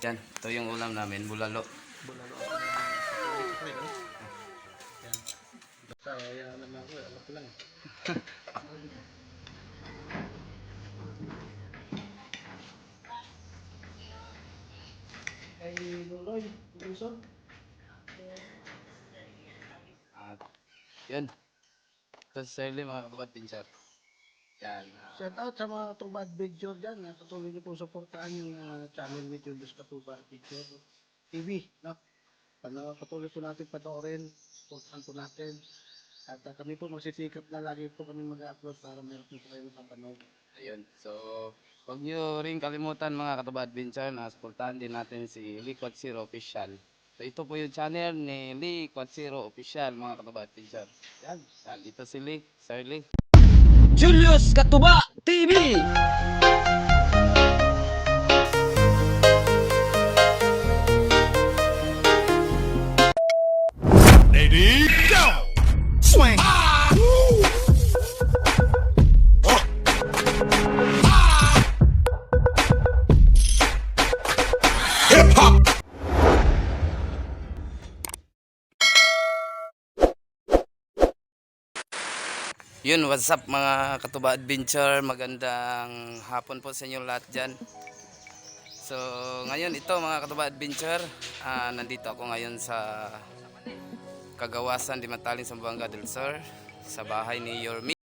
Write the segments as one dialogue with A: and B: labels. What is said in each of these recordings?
A: Yan, ito yung ulam namin, bulalo.
B: Bulalo. Yan. Kaya naman ako, alam ko lang. Ay, Loloy, Wilson.
A: At yun, ito sa sarili mga kapatid. Yan.
B: Shout out sa mga Katuba Adventure dyan. Patuloy niyo po supportahan yung channel ni Julius Katuba Adventure TV. No? Patuloy po natin panoorin. Supportahan po natin. At kami po magsisikap na lagi po kami mag-upload para meron po kayo mapapanood.
A: Ayun, so huwag nyo rin kalimutan mga Katuba Adventure na supportahan din natin si Lee Quad Zero Official. So ito po yung channel ni Lee Quad Zero Official mga Katuba Adventure.
B: Yan.
A: Yan, dito si Lee, Sir Lee.
C: Julius Katuba TV.
D: Ready, go! Swing! Hip-hop!
A: Yun, what's up mga Katuba Adventure, magandang hapon po sa inyo lahat dyan. So ngayon ito mga Katuba Adventure, nandito ako ngayon sa Kagawasan di Mataling, Zamboanga del Sur, sa bahay ni Yormi.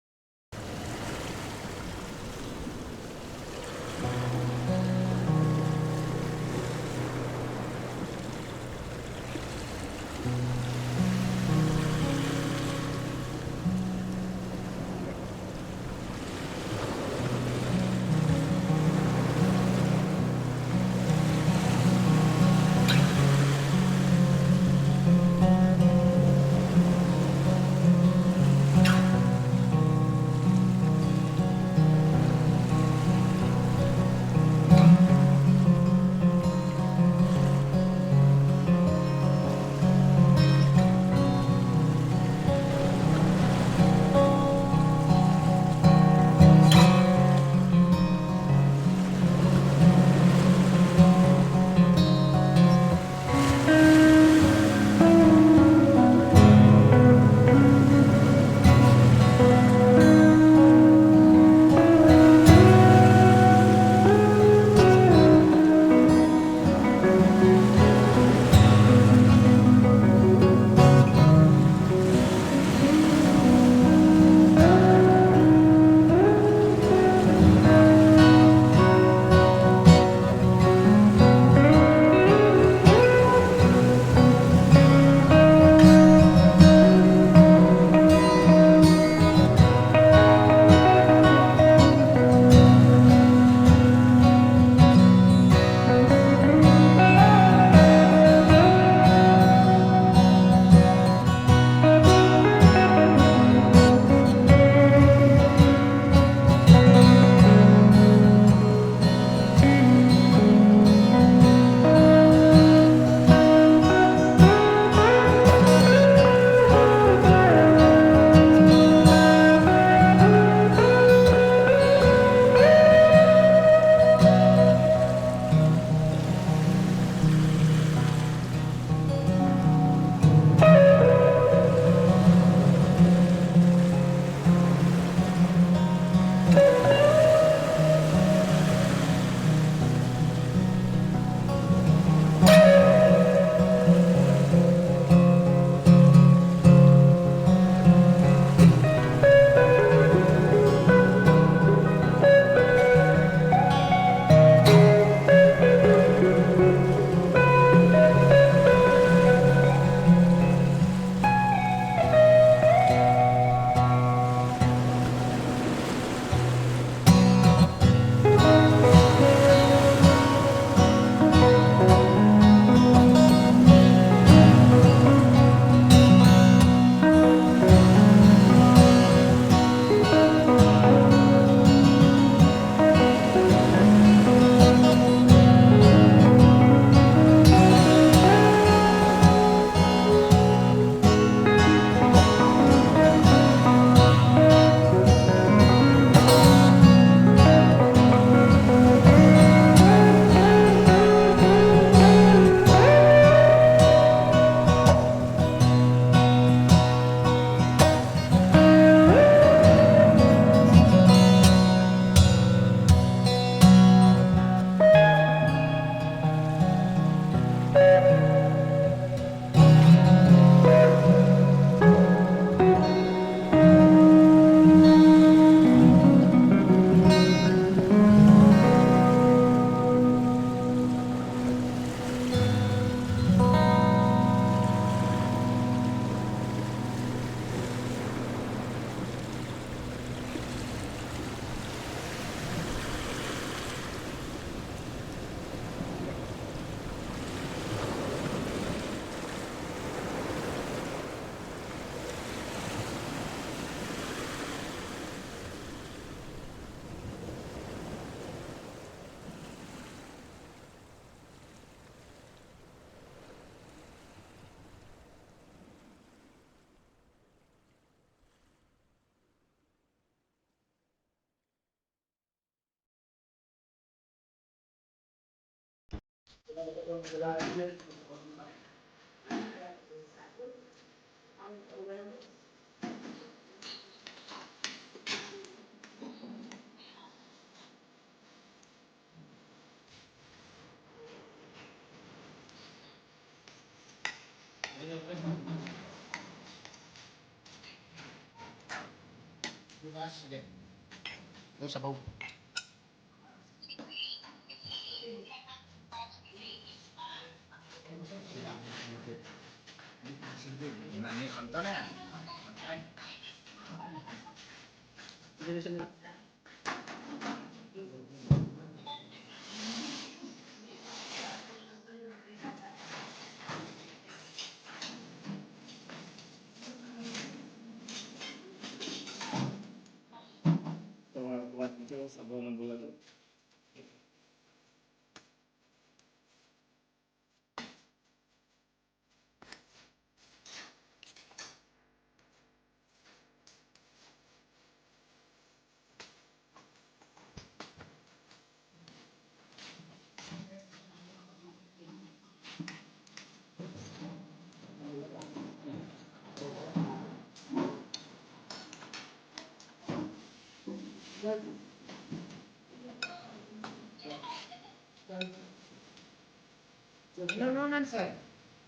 B: Bukas, sige. Doon sa bawah.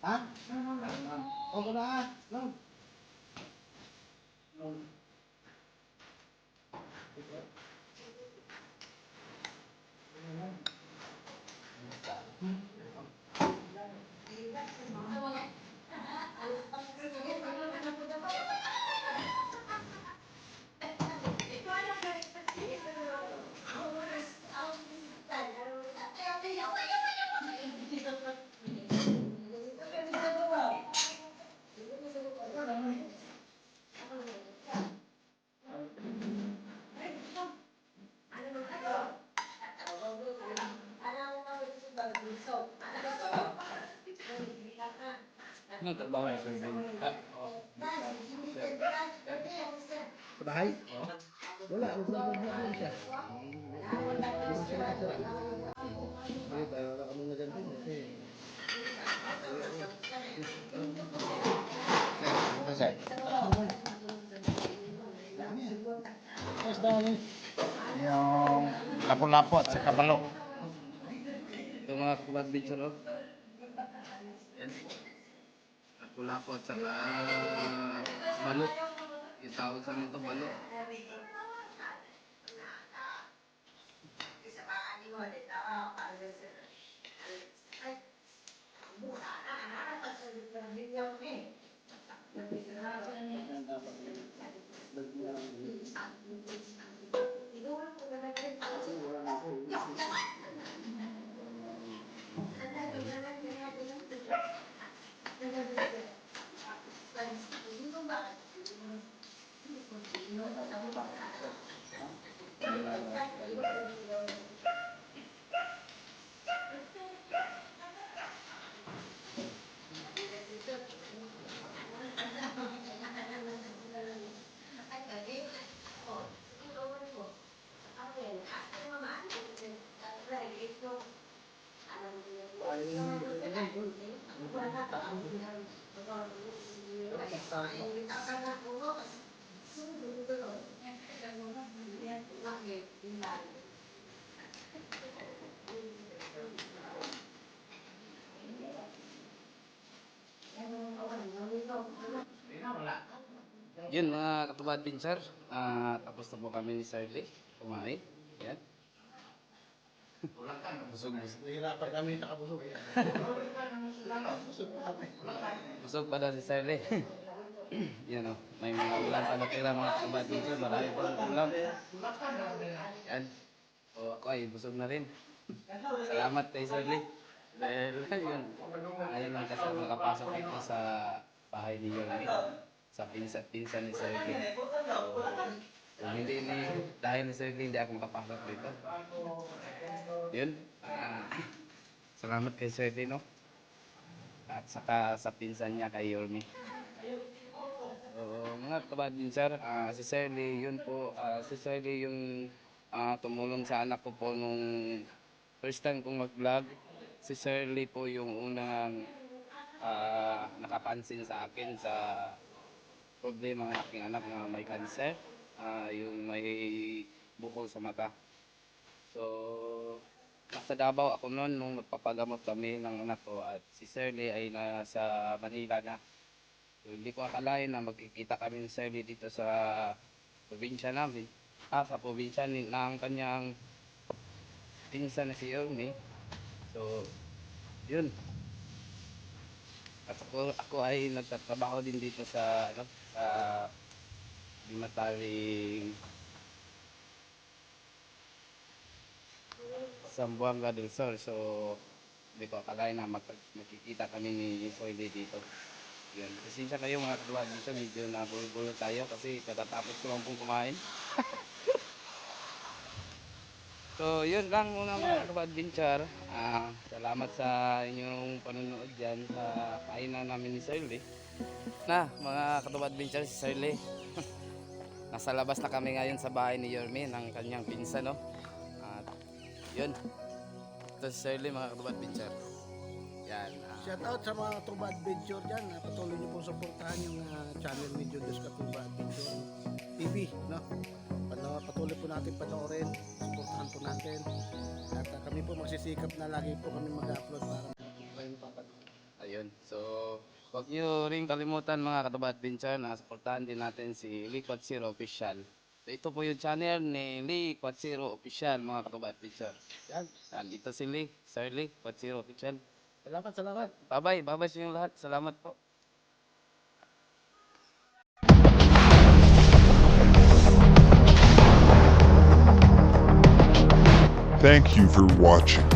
B: Ha? Oo na. No. Sa bahay? Wala. Nagbablog lang siya. Hindi mo siya nakasara. Ayun, wala ka muna dyan din. Kasi... Ito, sir. Yes, dami. Yung lapo-lapo at sa kabalo.
A: Ito mga katubaad adventure, oh. Yan. Lapu-lapu at saka balot. Yung tawag sa amin ito, balot. Yun mga katubaad adventure. Tapos na po kami ni Sir Lee. Kumain. Yan. Busog.
B: Nahirapan kami nakabusog.
A: Busog pa daw si Sir Lee. Yan o. May mga ulam pa natira mga katubaad adventure. Marami pa ng ulam. Yan. O ako ay busog na rin. Salamat kay Sir Lee. Dahil yun. Ngayon lang kasi ako nakapasok dito sa bahay ni Yorme. Sa pinsan ni Sir Lee. Kung hindi ni, dahil ni Sir Lee, hindi ako makapasok dito. Yun. Salamat kay Sir Lee, no? At saka sa pinsan niya kay Yorme. So, mga kabad din sir, si Sir Lee, yun po, si Sir Lee yung tumulong sa anak ko po nung first time kong mag-vlog. Si Sir Lee po yung unang nakapansin sa akin sa problema ng aking anak na may cancer, yung may bukol sa mata. So, nasa Davao ako noon nung nagpapagamot kami ng anak ko at si Sir Lee ay nasa Manila na. So, hindi ko akalain na magkikita kami ni Sir Lee dito sa probinsya namin. Sa probinsya ng kanyang pinsan na si Yorme. So, yun. At ako ay nagtatrabaho din dito sa Dimataling Zamboanga del Sur. So, hindi ko akalain na magkikita kami ni Soyde dito. Yun. Pasensya kayo mga kaduwag dito, medyo nabulol-bulol tayo kasi katatapos ko lang pong kumain. So, yun lang muna mga ka-adventure. Salamat sa inyong panonood dyan sa kainan namin ni Sir Lee. Mga ka-adventure, si Sir Lee. Nasa labas na kami ngayon sa bahay ni Yorme ng kanyang pinsan, no? At yun. Ito si Sir Lee, mga ka-adventure. Yan.
B: Shout out sa mga Katuba Adventure dyan. Patuloy niyo pong suportahan yung channel ni Julius Katuba Adventure TV, no? Patuloy po natin panoorin, suportahan po natin. At kami po magsisikap na lagi po kami mag-upload para kayo mapapanood.
A: Ayun. So, huwag nyo rin kalimutan mga Katuba Adventure na supportahan din natin si Lee Quatsiro Official. So, ito po yung channel ni Lee Quatsiro Official, mga Katuba Adventure. Yan. Dito si Lee, Sir Lee Quatsiro Official.
B: Salamat.
A: Bye-bye. Bye-bye sa inyong lahat. Salamat po.
D: Thank you for watching.